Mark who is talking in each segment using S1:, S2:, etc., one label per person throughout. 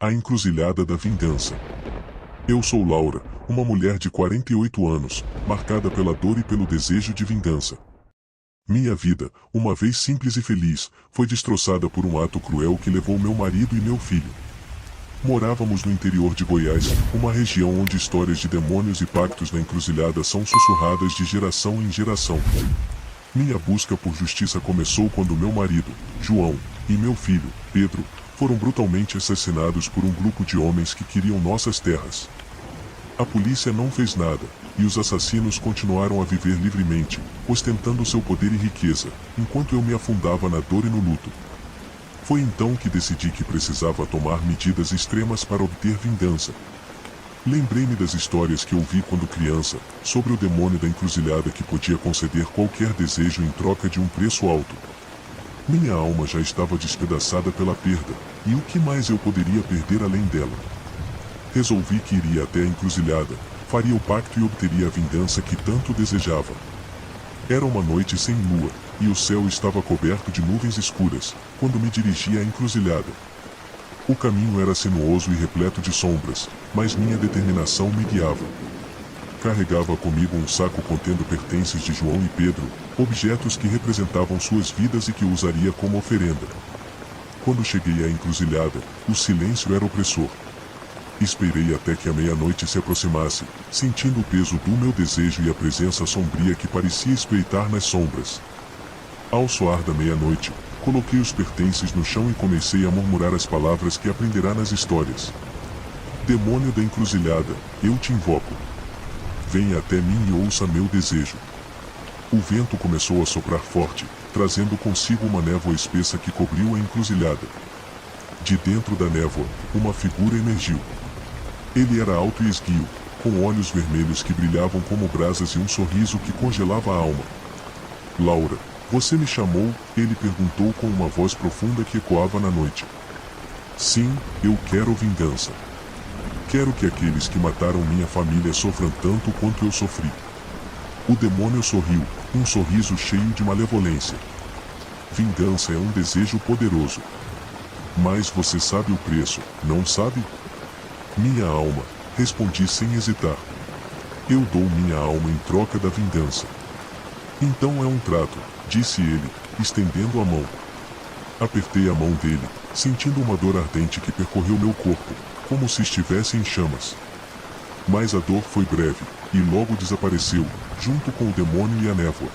S1: A Encruzilhada da Vingança. Eu sou Laura, uma mulher de 48 anos, marcada pela dor e pelo desejo de vingança. Minha vida, uma vez simples e feliz, foi destroçada por um ato cruel que levou meu marido e meu filho. Morávamos no interior de Goiás, uma região onde histórias de demônios e pactos na encruzilhada são sussurradas de geração em geração. Minha busca por justiça começou quando meu marido, João, e meu filho, Pedro, foram brutalmente assassinados por um grupo de homens que queriam nossas terras. A polícia não fez nada, e os assassinos continuaram a viver livremente, ostentando seu poder e riqueza, enquanto eu me afundava na dor e no luto. Foi então que decidi que precisava tomar medidas extremas para obter vingança. Lembrei-me das histórias que ouvi quando criança, sobre o demônio da encruzilhada que podia conceder qualquer desejo em troca de um preço alto. Minha alma já estava despedaçada pela perda, e o que mais eu poderia perder além dela? Resolvi que iria até a encruzilhada, faria o pacto e obteria a vingança que tanto desejava. Era uma noite sem lua, e o céu estava coberto de nuvens escuras, quando me dirigia à encruzilhada. O caminho era sinuoso e repleto de sombras, mas minha determinação me guiava. Carregava comigo um saco contendo pertences de João e Pedro, objetos que representavam suas vidas e que usaria como oferenda. Quando cheguei à encruzilhada, o silêncio era opressor. Esperei até que a meia-noite se aproximasse, sentindo o peso do meu desejo e a presença sombria que parecia espreitar nas sombras. Ao soar da meia-noite, coloquei os pertences no chão e comecei a murmurar as palavras que aprenderá nas histórias. Demônio da encruzilhada, eu te invoco. Venha até mim e ouça meu desejo. O vento começou a soprar forte, trazendo consigo uma névoa espessa que cobriu a encruzilhada. De dentro da névoa, uma figura emergiu. Ele era alto e esguio, com olhos vermelhos que brilhavam como brasas e um sorriso que congelava a alma. Laura, você me chamou? Ele perguntou com uma voz profunda que ecoava na noite. Sim, eu quero vingança. Quero que aqueles que mataram minha família sofram tanto quanto eu sofri. O demônio sorriu, um sorriso cheio de malevolência. Vingança é um desejo poderoso. Mas você sabe o preço, não sabe? Minha alma, respondi sem hesitar. Eu dou minha alma em troca da vingança. Então é um trato, disse ele, estendendo a mão. Apertei a mão dele, sentindo uma dor ardente que percorreu meu corpo, como se estivesse em chamas. Mas a dor foi breve, e logo desapareceu, junto com o demônio e a névoa.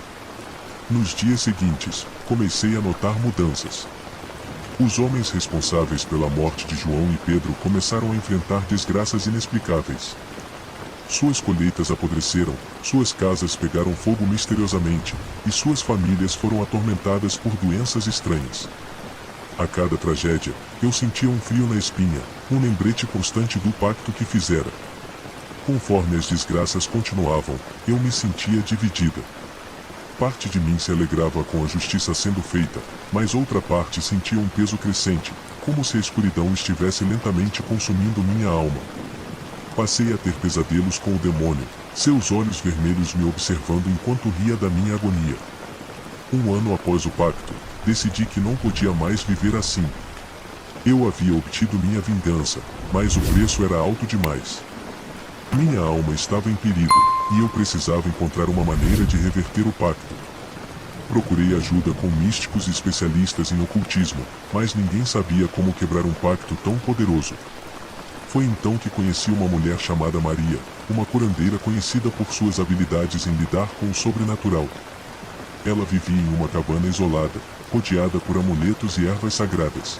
S1: Nos dias seguintes, comecei a notar mudanças. Os homens responsáveis pela morte de João e Pedro começaram a enfrentar desgraças inexplicáveis. Suas colheitas apodreceram, suas casas pegaram fogo misteriosamente, e suas famílias foram atormentadas por doenças estranhas. A cada tragédia, eu sentia um frio na espinha, um lembrete constante do pacto que fizera. Conforme as desgraças continuavam, eu me sentia dividida. Parte de mim se alegrava com a justiça sendo feita, mas outra parte sentia um peso crescente, como se a escuridão estivesse lentamente consumindo minha alma. Passei a ter pesadelos com o demônio, seus olhos vermelhos me observando enquanto ria da minha agonia. Um ano após o pacto, decidi que não podia mais viver assim. Eu havia obtido minha vingança, mas o preço era alto demais. Minha alma estava em perigo, e eu precisava encontrar uma maneira de reverter o pacto. Procurei ajuda com místicos e especialistas em ocultismo, mas ninguém sabia como quebrar um pacto tão poderoso. Foi então que conheci uma mulher chamada Maria, uma curandeira conhecida por suas habilidades em lidar com o sobrenatural. Ela vivia em uma cabana isolada, rodeada por amuletos e ervas sagradas.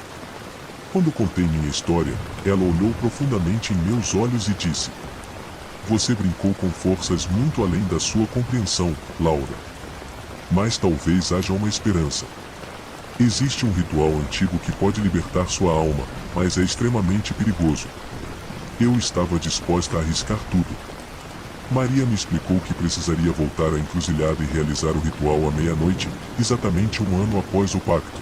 S1: Quando contei minha história, ela olhou profundamente em meus olhos e disse: Você brincou com forças muito além da sua compreensão, Laura. Mas talvez haja uma esperança. Existe um ritual antigo que pode libertar sua alma, mas é extremamente perigoso. Eu estava disposta a arriscar tudo. Maria me explicou que precisaria voltar à encruzilhada e realizar o ritual à meia-noite, exatamente um ano após o pacto.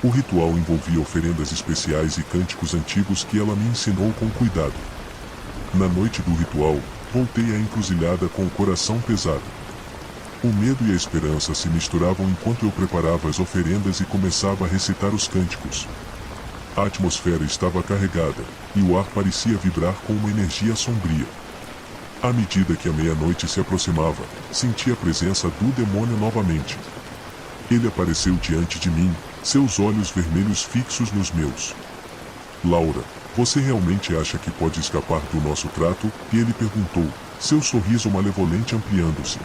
S1: O ritual envolvia oferendas especiais e cânticos antigos que ela me ensinou com cuidado. Na noite do ritual, voltei à encruzilhada com o coração pesado. O medo e a esperança se misturavam enquanto eu preparava as oferendas e começava a recitar os cânticos. A atmosfera estava carregada, e o ar parecia vibrar com uma energia sombria. À medida que a meia-noite se aproximava, senti a presença do demônio novamente. Ele apareceu diante de mim, seus olhos vermelhos fixos nos meus. Laura, você realmente acha que pode escapar do nosso trato? E ele perguntou, seu sorriso malevolente ampliando-se.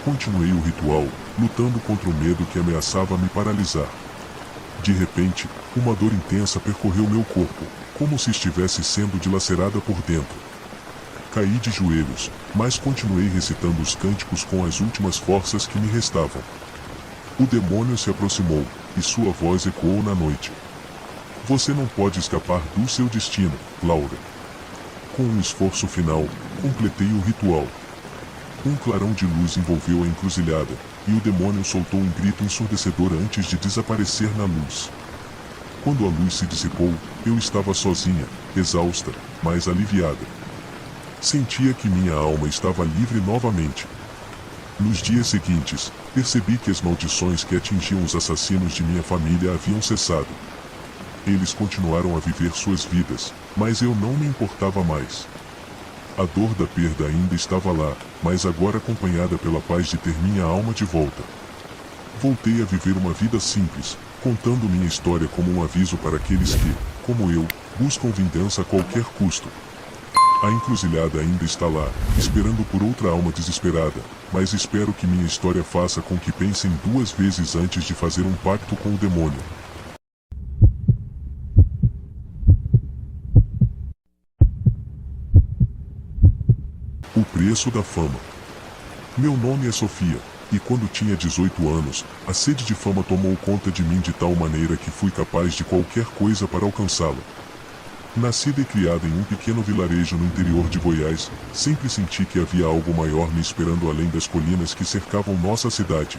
S1: Continuei o ritual, lutando contra o medo que ameaçava me paralisar. De repente, uma dor intensa percorreu meu corpo, como se estivesse sendo dilacerada por dentro. Caí de joelhos, mas continuei recitando os cânticos com as últimas forças que me restavam. O demônio se aproximou, e sua voz ecoou na noite. Você não pode escapar do seu destino, Laura. Com um esforço final, completei o ritual. Um clarão de luz envolveu a encruzilhada, e o demônio soltou um grito ensurdecedor antes de desaparecer na luz. Quando a luz se dissipou, eu estava sozinha, exausta, mas aliviada. Sentia que minha alma estava livre novamente. Nos dias seguintes, percebi que as maldições que atingiam os assassinos de minha família haviam cessado. Eles continuaram a viver suas vidas, mas eu não me importava mais. A dor da perda ainda estava lá, mas agora acompanhada pela paz de ter minha alma de volta. Voltei a viver uma vida simples, contando minha história como um aviso para aqueles que, como eu, buscam vingança a qualquer custo. A encruzilhada ainda está lá, esperando por outra alma desesperada, mas espero que minha história faça com que pensem duas vezes antes de fazer um pacto com o demônio. O preço da fama. Meu nome é Sofia, e quando tinha 18 anos, a sede de fama tomou conta de mim de tal maneira que fui capaz de qualquer coisa para alcançá-la. Nascida e criada em um pequeno vilarejo no interior de Goiás, sempre senti que havia algo maior me esperando além das colinas que cercavam nossa cidade.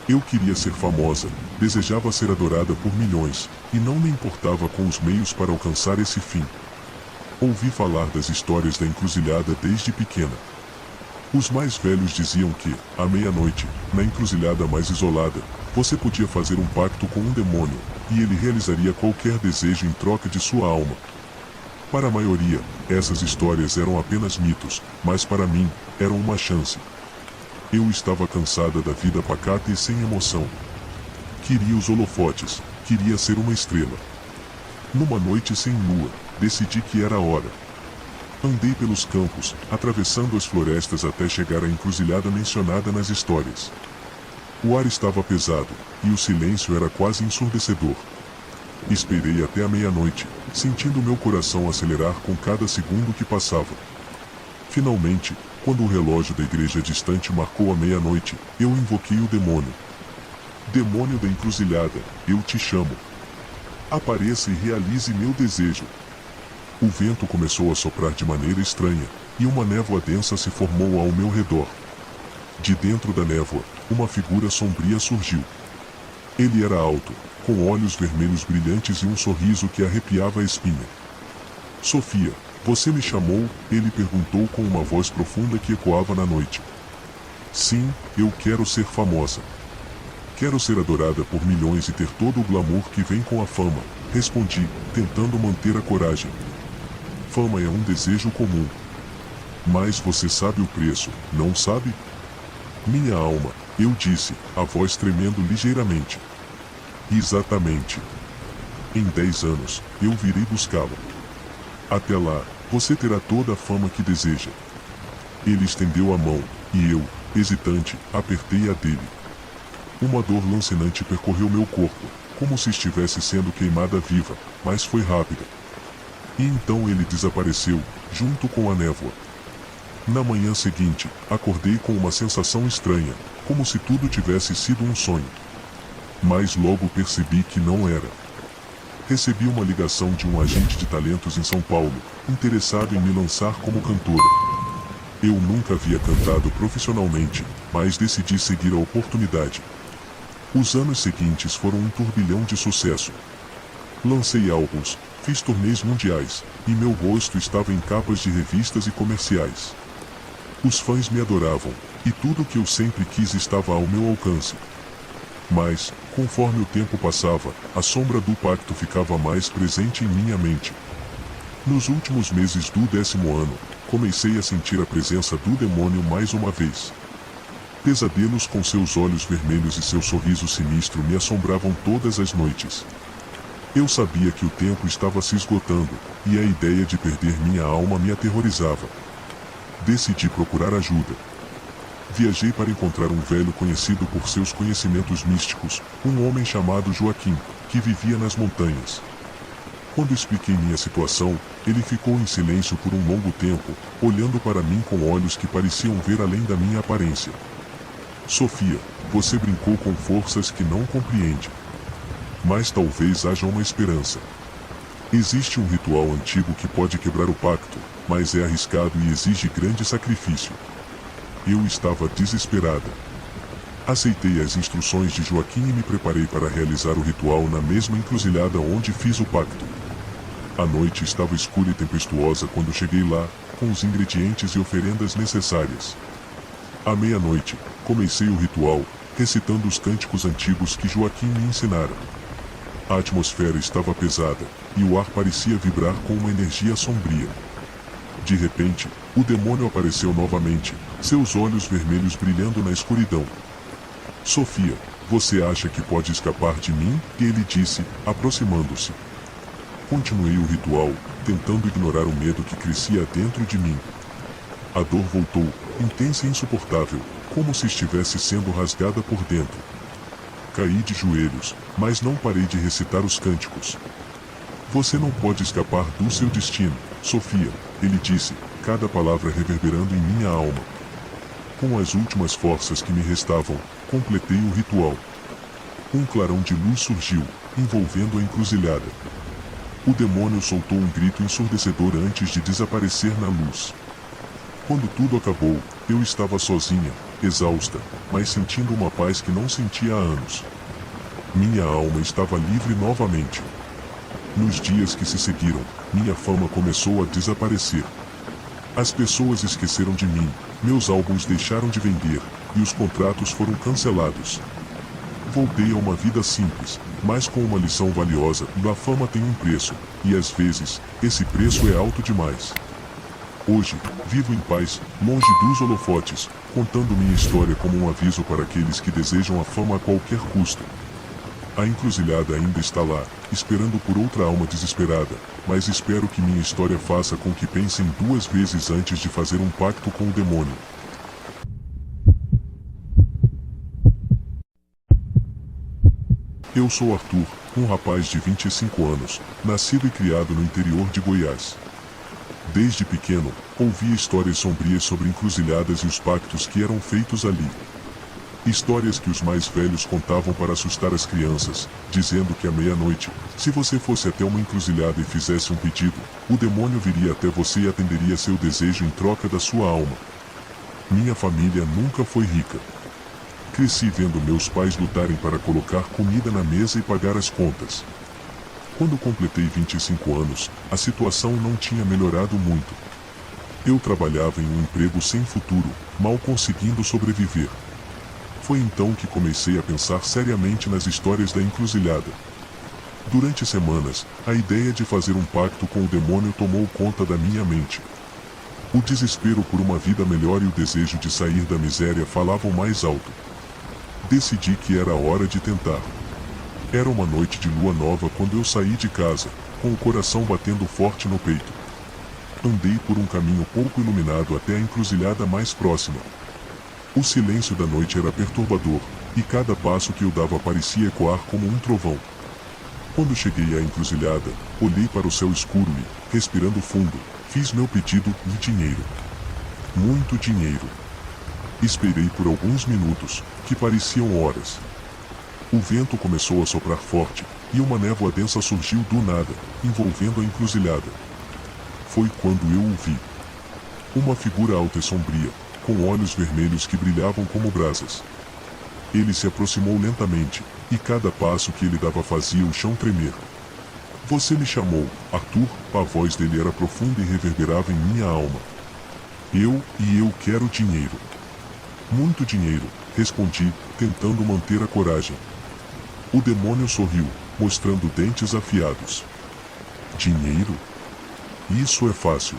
S1: Eu queria ser famosa, desejava ser adorada por milhões, e não me importava com os meios para alcançar esse fim. Ouvi falar das histórias da encruzilhada desde pequena. Os mais velhos diziam que, à meia-noite, na encruzilhada mais isolada, você podia fazer um pacto com um demônio, e ele realizaria qualquer desejo em troca de sua alma. Para a maioria, essas histórias eram apenas mitos, mas para mim, eram uma chance. Eu estava cansada da vida pacata e sem emoção. Queria os holofotes, queria ser uma estrela. Numa noite sem lua, decidi que era a hora. Andei pelos campos, atravessando as florestas até chegar à encruzilhada mencionada nas histórias. O ar estava pesado, e o silêncio era quase ensurdecedor. Esperei até a meia-noite, sentindo meu coração acelerar com cada segundo que passava. Finalmente, quando o relógio da igreja distante marcou a meia-noite, eu invoquei o demônio. Demônio da encruzilhada, eu te chamo. Apareça e realize meu desejo. O vento começou a soprar de maneira estranha, e uma névoa densa se formou ao meu redor. De dentro da névoa, uma figura sombria surgiu. Ele era alto, com olhos vermelhos brilhantes e um sorriso que arrepiava a espinha. Sofia, você me chamou? Ele perguntou com uma voz profunda que ecoava na noite. Sim, eu quero ser famosa. Quero ser adorada por milhões e ter todo o glamour que vem com a fama, respondi, tentando manter a coragem. Fama é um desejo comum. Mas você sabe o preço, não sabe? Minha alma, eu disse, a voz tremendo ligeiramente. Exatamente. Em 10 anos, eu virei buscá-la. Até lá, você terá toda a fama que deseja. Ele estendeu a mão, e eu, hesitante, apertei a dele. Uma dor lancinante percorreu meu corpo, como se estivesse sendo queimada viva, mas foi rápida. E então ele desapareceu, junto com a névoa. Na manhã seguinte, acordei com uma sensação estranha, como se tudo tivesse sido um sonho. Mas logo percebi que não era. Recebi uma ligação de um agente de talentos em São Paulo, interessado em me lançar como cantora. Eu nunca havia cantado profissionalmente, mas decidi seguir a oportunidade. Os anos seguintes foram um turbilhão de sucesso. Lancei álbuns, fiz turnês mundiais, e meu rosto estava em capas de revistas e comerciais. Os fãs me adoravam, e tudo o que eu sempre quis estava ao meu alcance. Mas, conforme o tempo passava, a sombra do pacto ficava mais presente em minha mente. Nos últimos meses do 10º ano, comecei a sentir a presença do demônio mais uma vez. Pesadelos com seus olhos vermelhos e seu sorriso sinistro me assombravam todas as noites. Eu sabia que o tempo estava se esgotando, e a ideia de perder minha alma me aterrorizava. Decidi procurar ajuda. Viajei para encontrar um velho conhecido por seus conhecimentos místicos, um homem chamado Joaquim, que vivia nas montanhas. Quando expliquei minha situação, ele ficou em silêncio por um longo tempo, olhando para mim com olhos que pareciam ver além da minha aparência. Sofia, você brincou com forças que não compreende. Mas talvez haja uma esperança. Existe um ritual antigo que pode quebrar o pacto, mas é arriscado e exige grande sacrifício. Eu estava desesperada. Aceitei as instruções de Joaquim e me preparei para realizar o ritual na mesma encruzilhada onde fiz o pacto. A noite estava escura e tempestuosa quando cheguei lá, com os ingredientes e oferendas necessárias. À meia-noite, comecei o ritual, recitando os cânticos antigos que Joaquim me ensinara. A atmosfera estava pesada, e o ar parecia vibrar com uma energia sombria. De repente, o demônio apareceu novamente, seus olhos vermelhos brilhando na escuridão. Sofia, você acha que pode escapar de mim? Ele disse, aproximando-se. Continuei o ritual, tentando ignorar o medo que crescia dentro de mim. A dor voltou, intensa e insuportável, como se estivesse sendo rasgada por dentro. Caí de joelhos, mas não parei de recitar os cânticos. Você não pode escapar do seu destino, Sofia, ele disse, cada palavra reverberando em minha alma. Com as últimas forças que me restavam, completei o ritual. Um clarão de luz surgiu, envolvendo a encruzilhada. O demônio soltou um grito ensurdecedor antes de desaparecer na luz. Quando tudo acabou, eu estava sozinha, exausta, mas sentindo uma paz que não sentia há anos. Minha alma estava livre novamente. Nos dias que se seguiram, minha fama começou a desaparecer. As pessoas esqueceram de mim, meus álbuns deixaram de vender, e os contratos foram cancelados. Voltei a uma vida simples, mas com uma lição valiosa: a fama tem um preço, e às vezes, esse preço é alto demais. Hoje, vivo em paz, longe dos holofotes, contando minha história como um aviso para aqueles que desejam a fama a qualquer custo. A encruzilhada ainda está lá, esperando por outra alma desesperada, mas espero que minha história faça com que pensem duas vezes antes de fazer um pacto com o demônio. Eu sou Arthur, um rapaz de 25 anos, nascido e criado no interior de Goiás. Desde pequeno, ouvia histórias sombrias sobre encruzilhadas e os pactos que eram feitos ali. Histórias que os mais velhos contavam para assustar as crianças, dizendo que à meia-noite, se você fosse até uma encruzilhada e fizesse um pedido, o demônio viria até você e atenderia seu desejo em troca da sua alma. Minha família nunca foi rica. Cresci vendo meus pais lutarem para colocar comida na mesa e pagar as contas. Quando completei 25 anos, a situação não tinha melhorado muito. Eu trabalhava em um emprego sem futuro, mal conseguindo sobreviver. Foi então que comecei a pensar seriamente nas histórias da encruzilhada. Durante semanas, a ideia de fazer um pacto com o demônio tomou conta da minha mente. O desespero por uma vida melhor e o desejo de sair da miséria falavam mais alto. Decidi que era hora de tentar. Era uma noite de lua nova quando eu saí de casa, com o coração batendo forte no peito. Andei por um caminho pouco iluminado até a encruzilhada mais próxima. O silêncio da noite era perturbador, e cada passo que eu dava parecia ecoar como um trovão. Quando cheguei à encruzilhada, olhei para o céu escuro e, respirando fundo, fiz meu pedido de dinheiro. Muito dinheiro. Esperei por alguns minutos, que pareciam horas. O vento começou a soprar forte, e uma névoa densa surgiu do nada, envolvendo a encruzilhada. Foi quando eu o vi. Uma figura alta e sombria, com olhos vermelhos que brilhavam como brasas. Ele se aproximou lentamente, e cada passo que ele dava fazia o chão tremer. Você me chamou, Arthur, a voz dele era profunda e reverberava em minha alma. Eu quero dinheiro. Muito dinheiro, respondi, tentando manter a coragem. O demônio sorriu, mostrando dentes afiados. Dinheiro? Isso é fácil.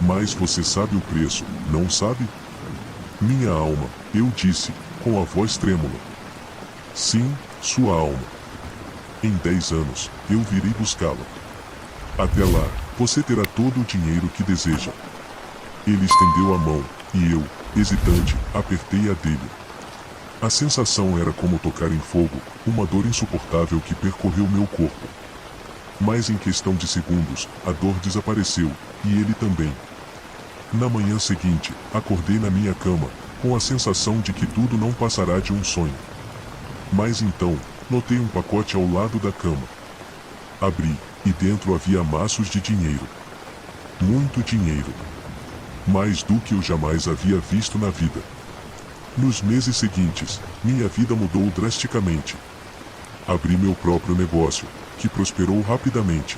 S1: Mas você sabe o preço, não sabe? Minha alma, eu disse, com a voz trêmula. Sim, sua alma. Em 10 anos, eu virei buscá-la. Até lá, você terá todo o dinheiro que deseja. Ele estendeu a mão, e eu, hesitante, apertei a dele. A sensação era como tocar em fogo, uma dor insuportável que percorreu meu corpo. Mas em questão de segundos, a dor desapareceu, e ele também. Na manhã seguinte, acordei na minha cama, com a sensação de que tudo não passará de um sonho. Mas então, notei um pacote ao lado da cama. Abri, e dentro havia maços de dinheiro. Muito dinheiro. Mais do que eu jamais havia visto na vida. Nos meses seguintes, minha vida mudou drasticamente. Abri meu próprio negócio, que prosperou rapidamente.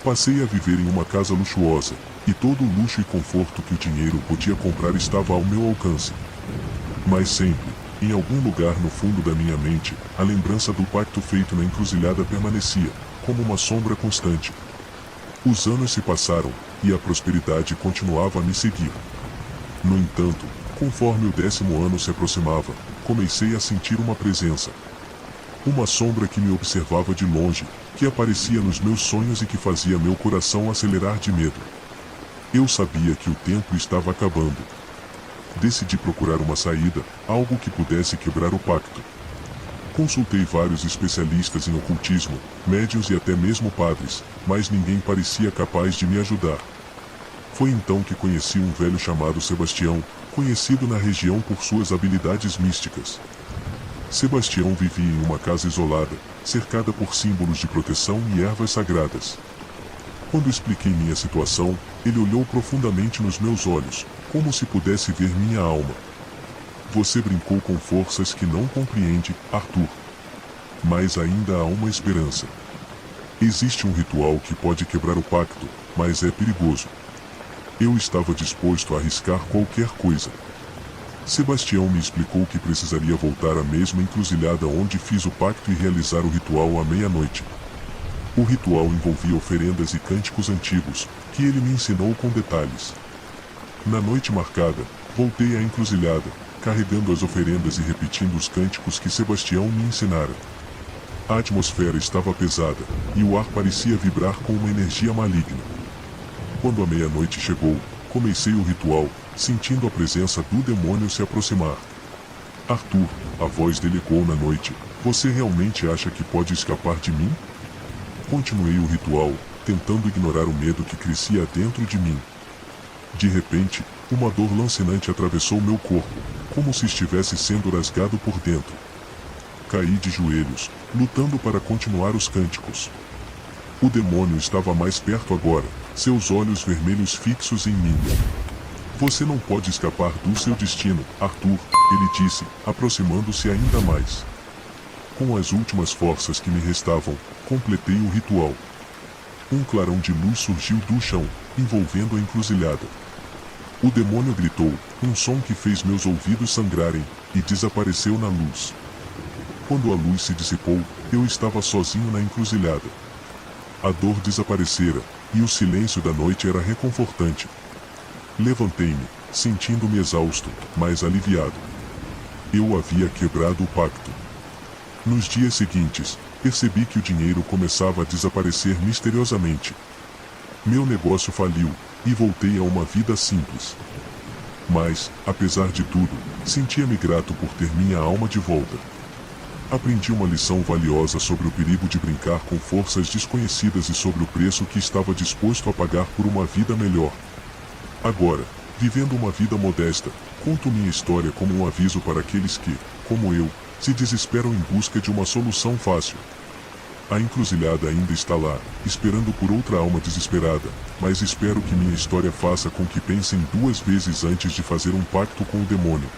S1: Passei a viver em uma casa luxuosa, e todo o luxo e conforto que o dinheiro podia comprar estava ao meu alcance. Mas sempre, em algum lugar no fundo da minha mente, a lembrança do pacto feito na encruzilhada permanecia, como uma sombra constante. Os anos se passaram, e a prosperidade continuava a me seguir. No entanto, conforme o 10º ano se aproximava, comecei a sentir uma presença. Uma sombra que me observava de longe, que aparecia nos meus sonhos e que fazia meu coração acelerar de medo. Eu sabia que o tempo estava acabando. Decidi procurar uma saída, algo que pudesse quebrar o pacto. Consultei vários especialistas em ocultismo, médiuns e até mesmo padres, mas ninguém parecia capaz de me ajudar. Foi então que conheci um velho chamado Sebastião, conhecido na região por suas habilidades místicas. Sebastião vivia em uma casa isolada, cercada por símbolos de proteção e ervas sagradas. Quando expliquei minha situação, ele olhou profundamente nos meus olhos, como se pudesse ver minha alma. Você brincou com forças que não compreende, Arthur. Mas ainda há uma esperança. Existe um ritual que pode quebrar o pacto, mas é perigoso. Eu estava disposto a arriscar qualquer coisa. Sebastião me explicou que precisaria voltar à mesma encruzilhada onde fiz o pacto e realizar o ritual à meia-noite. O ritual envolvia oferendas e cânticos antigos, que ele me ensinou com detalhes. Na noite marcada, voltei à encruzilhada, carregando as oferendas e repetindo os cânticos que Sebastião me ensinara. A atmosfera estava pesada, e o ar parecia vibrar com uma energia maligna. Quando a meia-noite chegou, comecei o ritual, sentindo a presença do demônio se aproximar. Arthur, a voz dele ecoou na noite, você realmente acha que pode escapar de mim? Continuei o ritual, tentando ignorar o medo que crescia dentro de mim. De repente, uma dor lancinante atravessou meu corpo, como se estivesse sendo rasgado por dentro. Caí de joelhos, lutando para continuar os cânticos. O demônio estava mais perto agora, seus olhos vermelhos fixos em mim. Você não pode escapar do seu destino, Arthur, ele disse, aproximando-se ainda mais. Com as últimas forças que me restavam, completei o ritual. Um clarão de luz surgiu do chão, envolvendo a encruzilhada. O demônio gritou, um som que fez meus ouvidos sangrarem, e desapareceu na luz. Quando a luz se dissipou, eu estava sozinho na encruzilhada. A dor desaparecera, e o silêncio da noite era reconfortante. Levantei-me, sentindo-me exausto, mas aliviado. Eu havia quebrado o pacto. Nos dias seguintes, percebi que o dinheiro começava a desaparecer misteriosamente. Meu negócio faliu, e voltei a uma vida simples. Mas, apesar de tudo, sentia-me grato por ter minha alma de volta. Aprendi uma lição valiosa sobre o perigo de brincar com forças desconhecidas e sobre o preço que estava disposto a pagar por uma vida melhor. Agora, vivendo uma vida modesta, conto minha história como um aviso para aqueles que, como eu, se desesperam em busca de uma solução fácil. A encruzilhada ainda está lá, esperando por outra alma desesperada, mas espero que minha história faça com que pensem 2 vezes antes de fazer um pacto com o demônio.